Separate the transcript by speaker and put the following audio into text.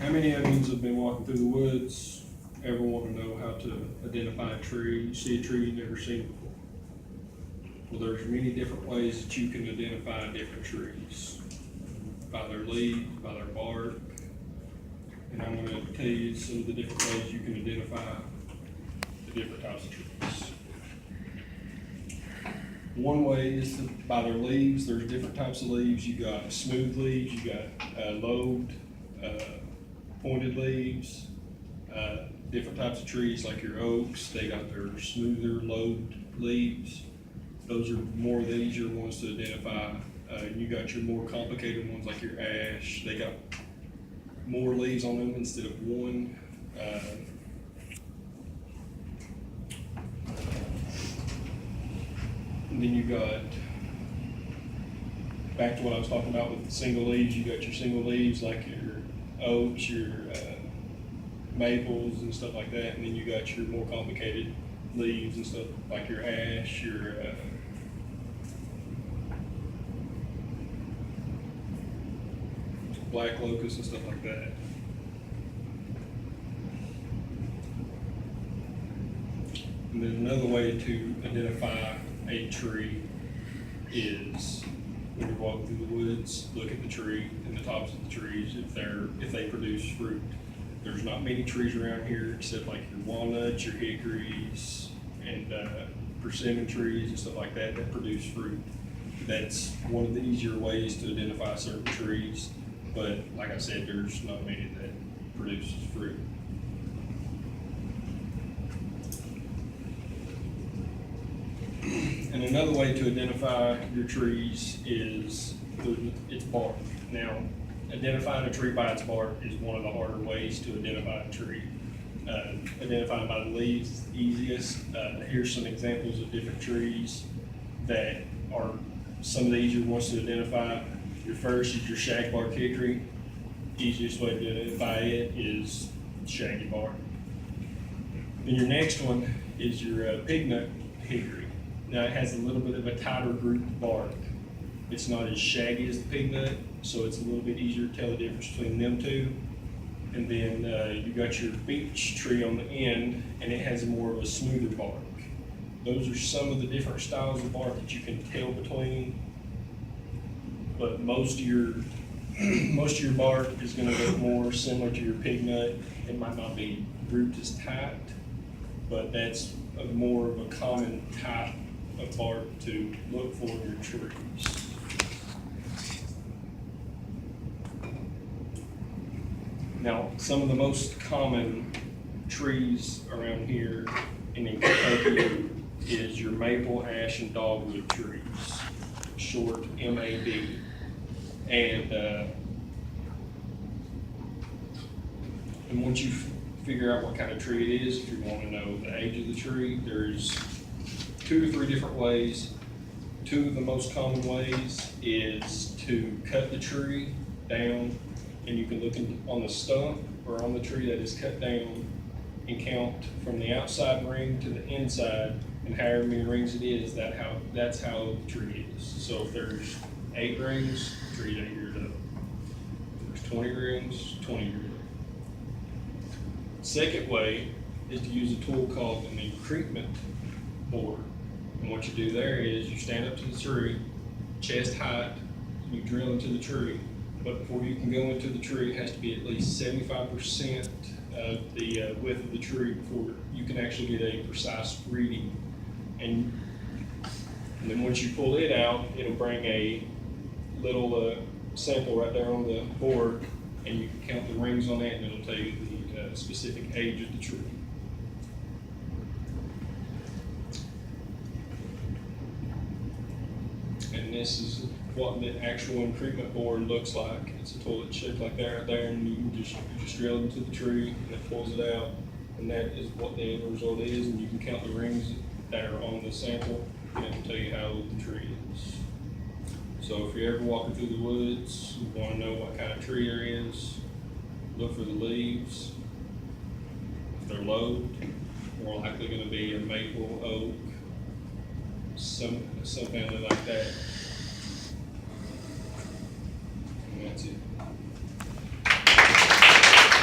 Speaker 1: How many of you have been walking through the woods, ever want to know how to identify a tree? You see a tree you've never seen before. Well, there's many different ways that you can identify different trees. By their leaves, by their bark. And I'm going to tell you some of the different ways you can identify the different types of trees. One way is by their leaves. There's different types of leaves. You got smooth leaves, you got lobed, pointed leaves, different types of trees like your oaks. They got their smoother lobed leaves. Those are more the easier ones to identify. You got your more complicated ones like your ash. They got more leaves on them instead of one. And then you got, back to what I was talking about with the single leaves, you got your single leaves like your oaks, your maples and stuff like that. And then you got your more complicated leaves and stuff like your ash, your black locust and stuff like that. And then another way to identify a tree is when you're walking through the woods, look at the tree and the tops of the trees if they produce fruit. There's not many trees around here except like your walnuts, your hickories, and persimmon trees and stuff like that that produce fruit. That's one of the easier ways to identify certain trees, but like I said, there's not many that produces fruit. And another way to identify your trees is its bark. Now, identifying a tree by its bark is one of the harder ways to identify a tree. Identifying by the leaves is the easiest. Here's some examples of different trees that are some of the easier ones to identify. Your first is your shagbark hickory. Easiest way to identify it is shaggy bark. Then your next one is your pignut hickory. Now it has a little bit of a tighter grouped bark. It's not as shaggy as the pignut, so it's a little bit easier to tell the difference between them two. And then you got your beech tree on the end, and it has more of a smoother bark. Those are some of the different styles of bark that you can tell between. But most of your bark is going to look more similar to your pignut. It might not be grouped as tight, but that's more of a common type of bark to look for in your trees. Now, some of the most common trees around here in Kentucky is your maple, ash, and dogwood trees, short MAD. And once you figure out what kind of tree it is, if you want to know the age of the tree, there's 2 to 3 different ways. 2 of the most common ways is to cut the tree down, and you can look on the stump or on the tree that is cut down and count from the outside ring to the inside, and however many rings it is, that's how old the tree is. So if there's 8 rings, the tree's 8 years old. If there's 20 rings, 20 years old. Second way is to use a tool called an increment board. And what you do there is you stand up to the tree, chest height, and you drill into the tree. But before you can go into the tree, it has to be at least 75% of the width of the tree before you can actually get a precise reading. And then once you pull it out, it'll bring a little sample right there on the board, and you can count the rings on that, and it'll tell you the specific age of the tree. And this is what the actual increment board looks like. It's a tool that's shaped like that right there, and you can just drill into the tree, and it pulls it out, and that is what the end result is. And you can count the rings that are on the sample, and it'll tell you how old the tree is. So if you're ever walking through the woods, you want to know what kind of tree there is, look for the leaves. If they're lobed, more likely going to be a maple, oak, some family like that. And that's it.